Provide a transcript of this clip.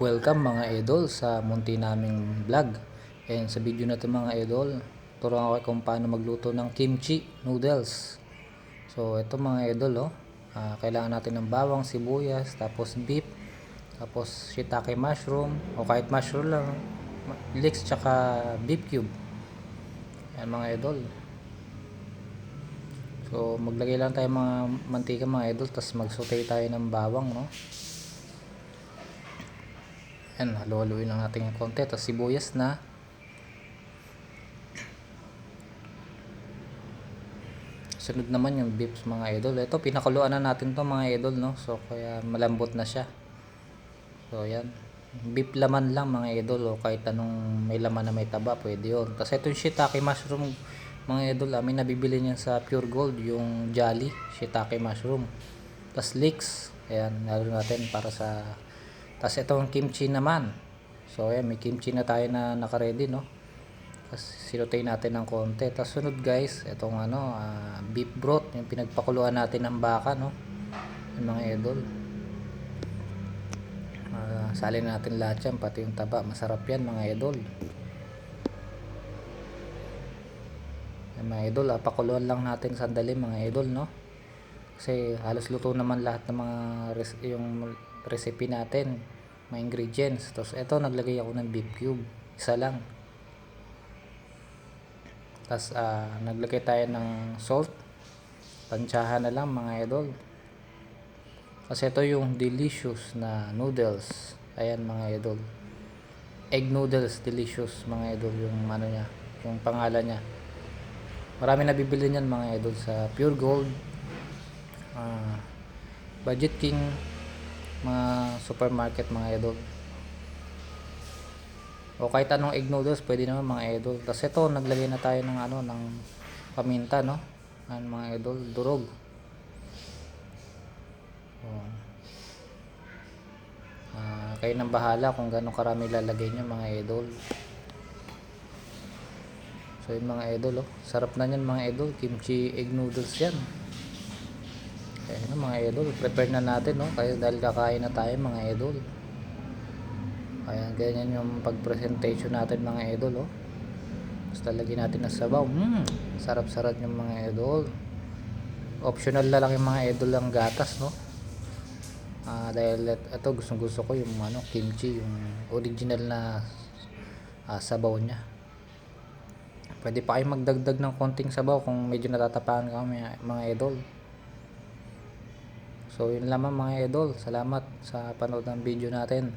Welcome mga idol sa munti naming vlog. And sa video na ito mga idol, turuan ko kung paano magluto ng kimchi noodles. So ito mga idol kailangan natin ng bawang, sibuyas, tapos beef, tapos shiitake mushroom o kahit mushroom lang, leeks tsaka beef cube. Yan mga idol. So maglagay lang tayo mga mantika mga idol, tapos mag-saute tayo ng bawang, no. Yan, halu-haluin lang natin yung konti, tapos sibuyas na. Sunod naman yung beef mga idol. Ito pinakuluan na natin to mga idol, no. So kaya malambot na siya. So yan, beef laman lang mga idol, o kahit anong may laman na may taba pwede yun. Tapos ito yung shiitake mushroom mga idol, may nabibili niyan sa Pure Gold, yung Jolly shiitake mushroom. Tapos leeks, ayan, lalo natin para sa. Tapos itong kimchi naman. So ayan, may kimchi na tayo na naka-ready, no. Tapos sinutay natin ng konti. Tapos sunod guys, itong beef broth, yung pinagpakuluan natin ng baka, no. Yung mga idol. Salin natin lahat yan, pati yung taba. Masarap yan mga idol. Yan mga idol, pakuluan lang natin sandali mga idol, no. Kasi halos luto naman lahat ng mga yung recipe natin, mga ingredients. Tapos ito, naglagay ako ng beef cube, isa lang. Tapos naglagay tayo ng salt, tansyahan na lang mga idol. Kasi ito yung delicious na noodles. Ayan mga idol, egg noodles delicious mga idol, yung ano niya, yung pangalan niya. Marami nabibili niyan mga idol sa Pure Gold, Budget King, mga supermarket mga idol, o kahit anong egg noodles pwede naman mga idol. Tapos ito, naglagay na tayo ng ng paminta, no. Ayan mga idol, durog. Kayo nang bahala kung gaano karami lalagay nyo mga idol. So yun mga idol, sarap na yan mga idol, kimchi egg noodles yan. Ayan mga idol, prepare na natin, no, kaya dahil kakain na tayo mga idol. Ayan, ganyan yung pag-presentation natin mga idol, Basta lagyan natin ng sabaw. Sarap-sarap yung mga idol. Optional na lang yung mga idol ang gatas, no. Dahil ito gusto ko yung kimchi, yung original na sabaw nya. Pwede pa kayo magdagdag ng konting sabaw kung medyo natatapakan kami mga idol. So yun lamang mga idol, salamat sa panood ng video natin.